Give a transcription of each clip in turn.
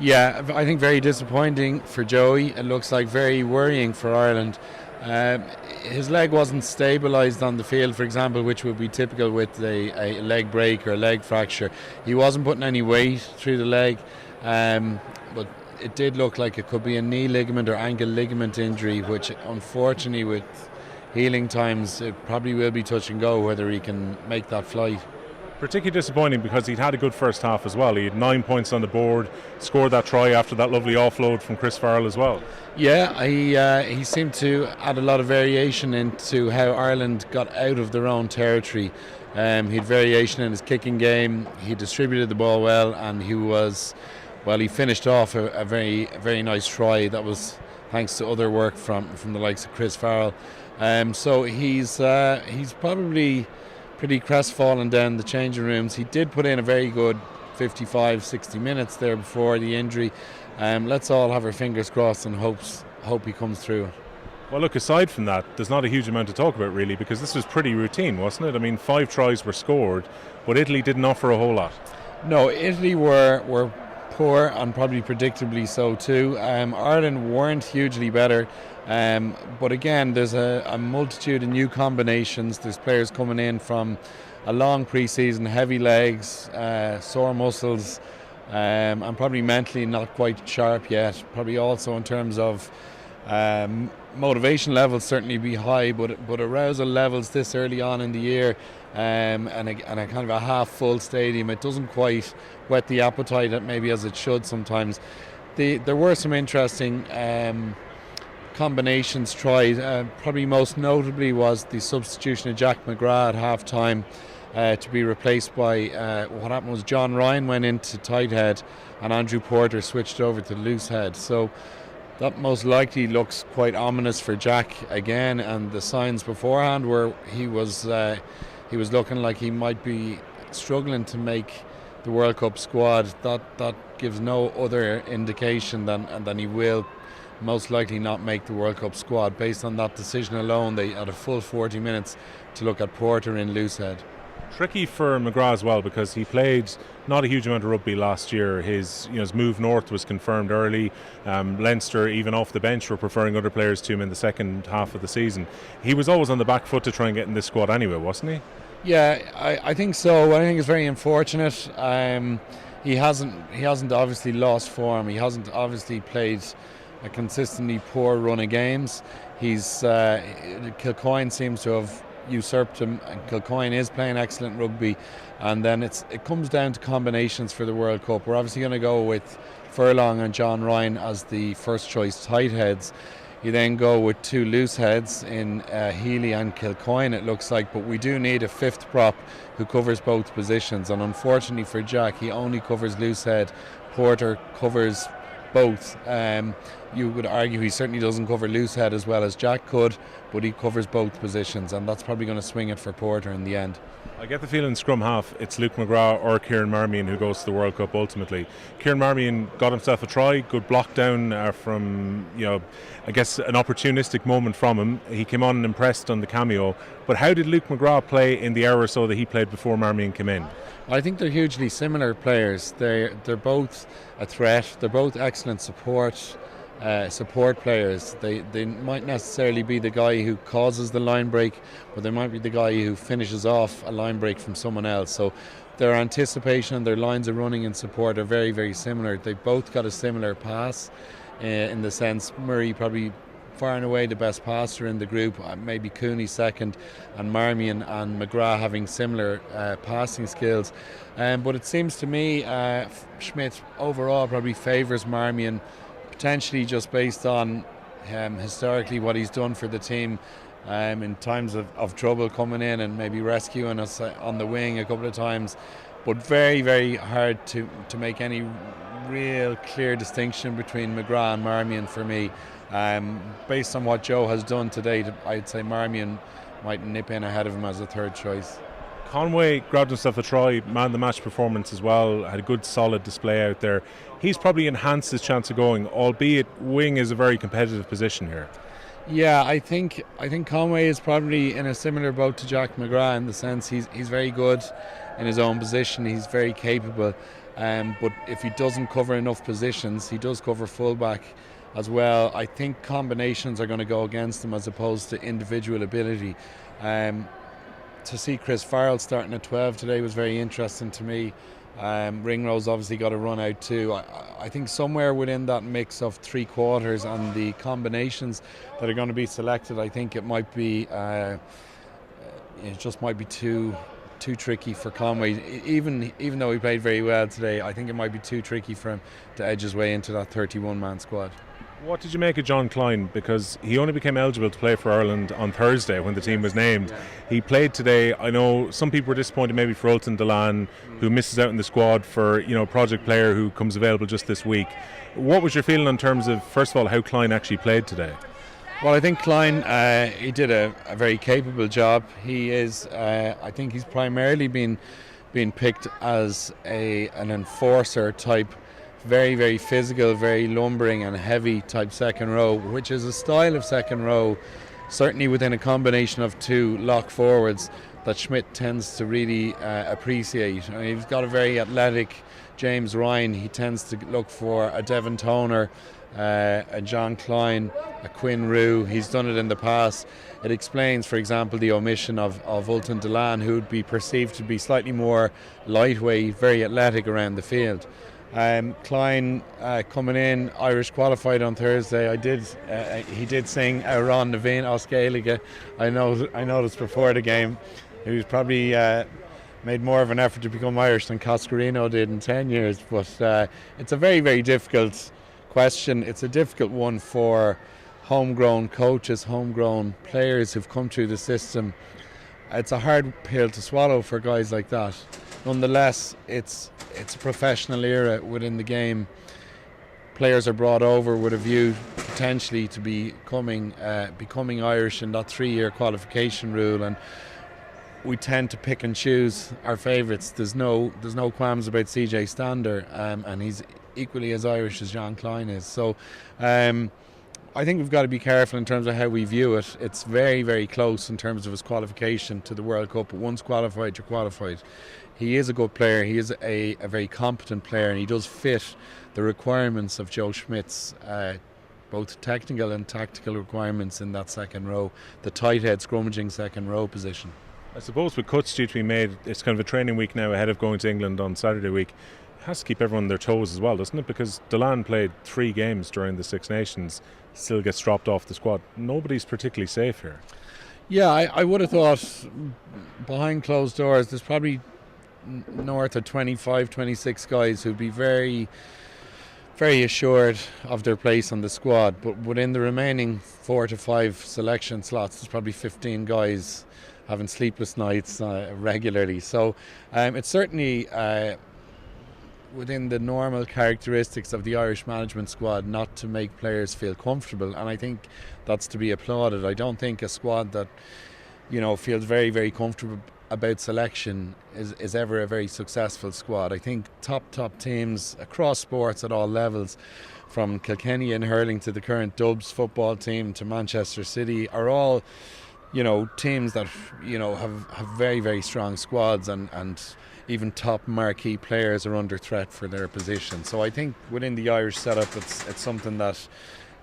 Yeah, I think very disappointing for Joey. It looks like very worrying for Ireland. Um, his leg wasn't stabilised on the field, for example, which would be typical with a leg break or a leg fracture. He wasn't putting any weight through the leg, but it did look like it could be a knee ligament or ankle ligament injury, which unfortunately with healing times it probably will be touch and go whether he can make that flight. Particularly disappointing because he'd had a good first half as well. He had 9 points on the board, scored that try after that lovely offload from Chris Farrell as well. Yeah, he seemed to add a lot of variation into how Ireland got out of their own territory. He had variation in his kicking game. He distributed the ball well, and he finished off a very nice try. That was thanks to other work from the likes of Chris Farrell. So he's probably pretty crestfallen down the changing rooms. He did put in a very good 55-60 minutes there before the injury. Let's all have our fingers crossed and hope he comes through. Well, look, aside from that, there's not a huge amount to talk about really, because this was pretty routine, wasn't it? I mean, 5 tries were scored, but Italy didn't offer a whole lot. No, Italy were poor, and probably predictably so too. Ireland weren't hugely better, but again, there's a multitude of new combinations. There's players coming in from a long pre-season, heavy legs, sore muscles, and probably mentally not quite sharp yet. Probably also in terms of motivation levels certainly be high, but arousal levels this early on in the year, and a kind of a half full stadium, it doesn't quite whet the appetite maybe as it should sometimes. There were some interesting combinations tried. Probably most notably was the substitution of Jack McGrath at half time to be replaced by what happened was John Ryan went into tight head and Andrew Porter switched over to loose head. So that most likely looks quite ominous for Jack again, and the signs beforehand were he was looking like he might be struggling to make the World Cup squad. That gives no other indication than he will most likely not make the World Cup squad. Based on that decision alone, they had a full 40 minutes to look at Porter in loose head. Tricky for McGrath as well, because he played not a huge amount of rugby last year. His move north was confirmed early. Leinster, even off the bench, were preferring other players to him in the second half of the season. He was always on the back foot to try and get in this squad anyway, wasn't he? Yeah, I think so. I think it's very unfortunate. He hasn't obviously lost form. He hasn't obviously played a consistently poor run of games. Kilcoyne seems to have usurped him, and Kilcoyne is playing excellent rugby, and then it comes down to combinations for the World Cup. We're obviously going to go with Furlong and John Ryan as the first choice tight heads. You then go with 2 loose heads in Healy and Kilcoyne, it looks like, but we do need a 5th prop who covers both positions, and unfortunately for Jack, he only covers loose head. Porter covers both. You would argue he certainly doesn't cover loose head as well as Jack could, but he covers both positions, and that's probably going to swing it for Porter in the end. I get the feeling scrum half it's Luke McGrath or Kieran Marmion who goes to the World Cup ultimately. Kieran Marmion got himself a try, good block down from I guess an opportunistic moment from him. He came on and impressed on the cameo, but how did Luke McGrath play in the hour or so that he played before Marmion came in? I think they're hugely similar players. They're both a threat. They're both excellent support players. They might necessarily be the guy who causes the line break, but they might be the guy who finishes off a line break from someone else. So their anticipation and their lines of running and support are very, very similar. They've both got a similar pass in the sense Murray probably far and away the best passer in the group, maybe Cooney second, and Marmion and McGrath having similar passing skills. But it seems to me Schmidt overall probably favours Marmion, potentially just based on historically what he's done for the team in times of trouble, coming in and maybe rescuing us on the wing a couple of times, but very, very hard to make any real clear distinction between McGrath and Marmion for me. Based on what Joe has done to date, I'd say Marmion might nip in ahead of him as a third choice. Conway grabbed himself a try, man the match performance as well, had a good solid display out there. He's probably enhanced his chance of going, albeit wing is a very competitive position here. Yeah, I think Conway is probably in a similar boat to Jack McGrath in the sense he's very good in his own position, he's very capable. But if he doesn't cover enough positions, he does cover fullback as well. I think combinations are going to go against him as opposed to individual ability. To see Chris Farrell starting at 12 today was very interesting to me. Ringrose obviously got a run out too. I think somewhere within that mix of three quarters and the combinations that are going to be selected, I think it might be it just might be too tricky for Conway. Even though he played very well today, I think it might be too tricky for him to edge his way into that 31-man squad. What did you make of John Kleyn? Because he only became eligible to play for Ireland on Thursday when the team was named. Yeah. He played today. I know some people were disappointed maybe for Ultan Dillane, who misses out in the squad for project player who comes available just this week. What was your feeling in terms of, first of all, how Kleyn actually played today? Well, I think Kleyn, he did a very capable job. He is, I think he's primarily been picked as an enforcer type, very, very physical, very lumbering and heavy type second row, which is a style of second row, certainly within a combination of two lock forwards, that Schmidt tends to really appreciate. I mean, he's got a very athletic James Ryan. He tends to look for a Devon Toner, a John Kleyn, a Quinn Rue. He's done it in the past. It explains, for example, the omission of Ultan Dillane, who would be perceived to be slightly more lightweight, very athletic around the field. Kleyn coming in, Irish qualified on Thursday. He did sing Ron Naveen Oscailiga. I noticed before the game. He was probably made more of an effort to become Irish than Cascarino did in 10 years. But it's a very, very difficult question. It's a difficult one for homegrown coaches, homegrown players who've come through the system. It's a hard pill to swallow for guys like that. Nonetheless, it's a professional era within the game. Players are brought over with a view potentially to becoming Irish in that 3-year qualification rule, and we tend to pick and choose our favourites. There's no qualms about CJ Stander, and he's equally as Irish as John Kleyn is. So I think we've got to be careful in terms of how we view it. It's very, very close in terms of his qualification to the World Cup. But once qualified, you're qualified. He is a good player. He is a very competent player, and he does fit the requirements of Joe Schmidt's both technical and tactical requirements in that second row, the tight head scrummaging second row position. I suppose with cuts due to be made, it's kind of a training week now ahead of going to England on Saturday week. It has to keep everyone on their toes as well, doesn't it? Because Dillane played 3 games during the Six Nations, still gets dropped off the squad. Nobody's particularly safe here. Yeah, I would have thought behind closed doors there's probably north of 25, 26 guys who'd be very, very assured of their place on the squad. But within the remaining 4 to 5 selection slots, there's probably 15 guys having sleepless nights regularly. So it's certainly within the normal characteristics of the Irish management squad not to make players feel comfortable, and I think that's to be applauded. I don't think a squad that feels very, very comfortable about selection is ever a very successful squad. I think top teams across sports at all levels, from Kilkenny and hurling to the current Dubs football team to Manchester City, are all teams that have very, very strong squads, and even top marquee players are under threat for their position. So I think within the Irish setup it's something that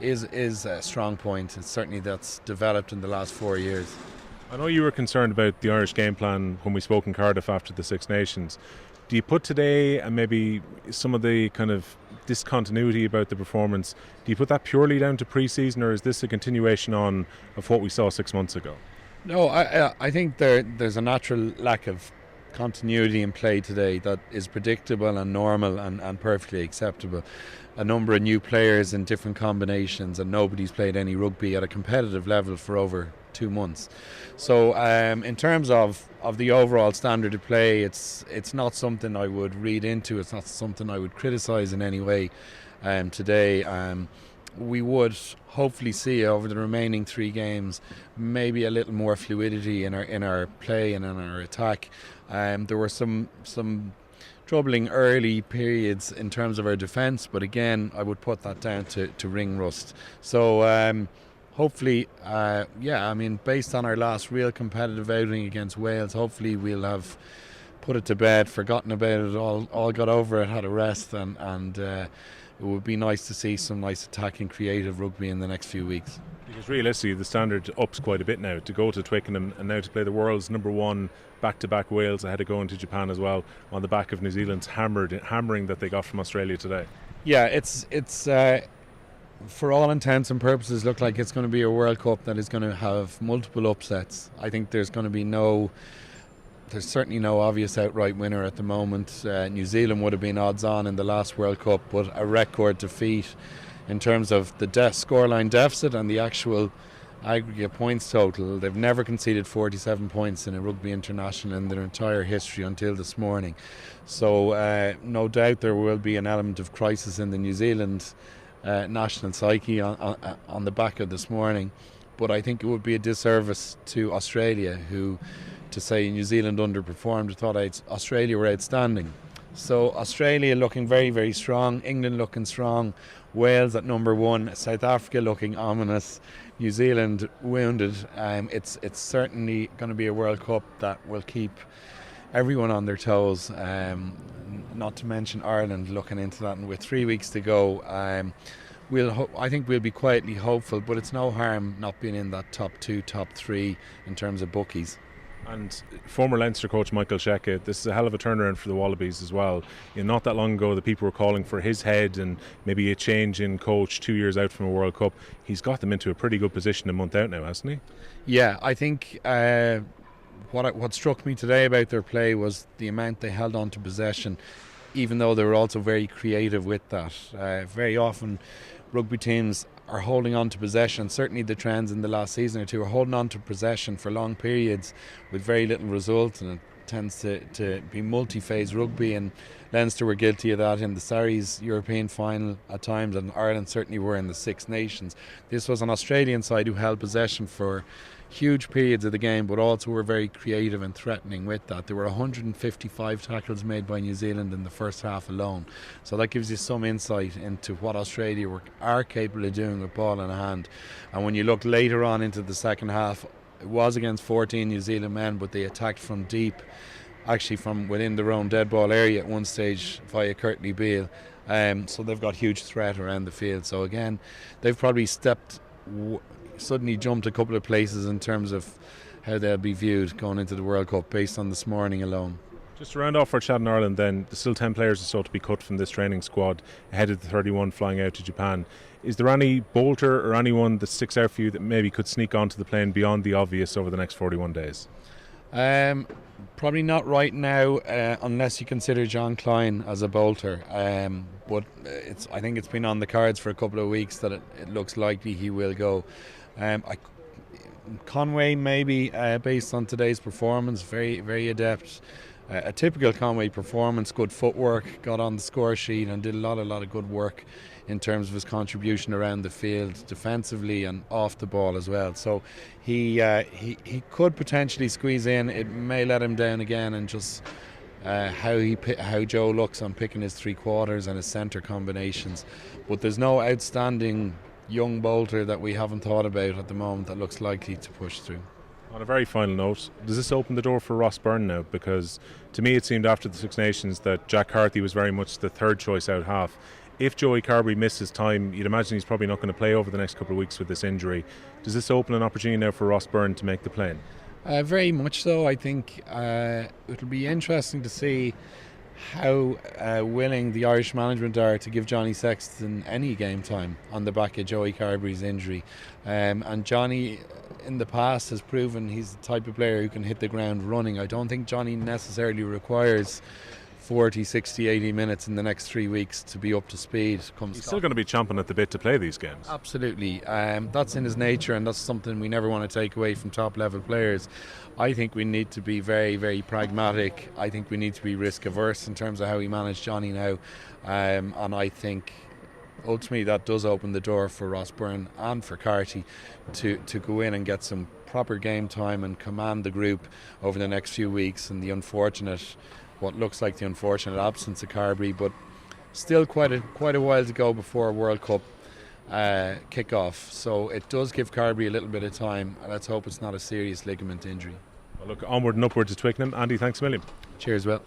is a strong point. It's certainly that's developed in the last 4 years. I know you were concerned about the Irish game plan when we spoke in Cardiff after the Six Nations. Do you put today and maybe some of the kind of discontinuity about the performance, do you put that purely down to pre-season, or is this a continuation on of what we saw 6 months ago? No, I think there's a natural lack of continuity in play today that is predictable and normal and perfectly acceptable. A number of new players in different combinations, and nobody's played any rugby at a competitive level for over 2 months. So in terms of the overall standard of play, it's not something I would read into. It's not something I would criticise in any way today. We would hopefully see over the remaining 3 games maybe a little more fluidity in our play and in our attack. There were some troubling early periods in terms of our defence, but again I would put that down to ring rust. So hopefully, based on our last real competitive outing against Wales, hopefully we'll have put it to bed, forgotten about it, all got over it, had a rest, and it would be nice to see some nice attacking, creative rugby in the next few weeks. Because realistically, the standard ups quite a bit now. To go to Twickenham and now to play the world's number one back-to-back Wales ahead of going to Japan as well, on the back of New Zealand's hammering that they got from Australia today. Yeah, it's for all intents and purposes look like it's going to be a World Cup that is going to have multiple upsets. I think there's certainly no obvious outright winner at the moment. New Zealand would have been odds on in the last World Cup, but a record defeat in terms of the scoreline deficit and the actual aggregate points total. They've never conceded 47 points in a rugby international in their entire history until this morning. So no doubt there will be an element of crisis in the New Zealand national psyche on the back of this morning. But I think it would be a disservice to Australia, who, to say New Zealand underperformed, I thought Australia were outstanding. So Australia looking very, very strong, England looking strong, Wales at number one, South Africa looking ominous, New Zealand wounded. It's certainly going to be a World Cup that will keep everyone on their toes, not to mention Ireland looking into that. And with 3 weeks to go, I think we'll be quietly hopeful, but it's no harm not being in that top 2, top 3 in terms of bookies. And former Leinster coach Michael Sheka, this is a hell of a turnaround for the Wallabies as well. Not that long ago the people were calling for his head and maybe a change in coach 2 years out from a World Cup. He's got them into a pretty good position a month out now, hasn't he? Yeah, I think what struck me today about their play was the amount they held on to possession, even though they were also very creative with that. Very often rugby teams are holding on to possession. Certainly the trends in the last season or two are holding on to possession for long periods with very little result, and it tends to be multi-phase rugby, and Leinster were guilty of that in the Sarries European final at times, and Ireland certainly were in the Six Nations. This was an Australian side who held possession for huge periods of the game, but also were very creative and threatening with that. There were 155 tackles made by New Zealand in the first half alone, so that gives you some insight into what Australia are capable of doing with ball in hand. And when you look later on into the second half, it was against 14 New Zealand men, but they attacked from deep, actually from within their own dead ball area at one stage via Curtly Beale. So they've got huge threat around the field. So again, they've probably suddenly jumped a couple of places in terms of how they'll be viewed going into the World Cup based on this morning alone. Just to round off our chat in Ireland then, there's still 10 players or so to be cut from this training squad ahead of the 31 flying out to Japan. Is there any bolter or anyone that sticks out for you that maybe could sneak onto the plane beyond the obvious over the next 41 days? Probably not right now, unless you consider John Kleyn as a bolter. But I think it's been on the cards for a couple of weeks that it looks likely he will go. Conway maybe, based on today's performance, very, very adept. A typical Conway performance, good footwork, got on the score sheet and did a lot of good work in terms of his contribution around the field, defensively and off the ball as well. So he could potentially squeeze in. It may let him down again, and just how Joe looks on picking his three quarters and his centre combinations. But there's no outstanding young bolter that we haven't thought about at the moment that looks likely to push through. On a very final note, does this open the door for Ross Byrne now? Because to me it seemed after the Six Nations that Jack Carthy was very much the third choice out half. If Joey Carbery misses time, you'd imagine he's probably not going to play over the next couple of weeks with this injury. Does this open an opportunity now for Ross Byrne to make the plane? Very much so. I think it'll be interesting to see how willing the Irish management are to give Johnny Sexton any game time on the back of Joey Carbery's injury. And Johnny in the past has proven he's the type of player who can hit the ground running. I don't think Johnny necessarily requires 40, 60, 80 minutes in the next 3 weeks to be up to speed. He's still going to be chomping at the bit to play these games. Absolutely. That's in his nature, and that's something we never want to take away from top level players. I think we need to be very, very pragmatic. I think we need to be risk averse in terms of how we manage Johnny now. And I think ultimately that does open the door for Ross Byrne and for Carty to go in and get some proper game time and command the group over the next few weeks. And what looks like the unfortunate absence of Carbery, but still quite a while to go before World Cup kick-off. So it does give Carbery a little bit of time. Let's hope it's not a serious ligament injury. Well, look, onward and upward to Twickenham. Andy, thanks a million. Cheers, Will.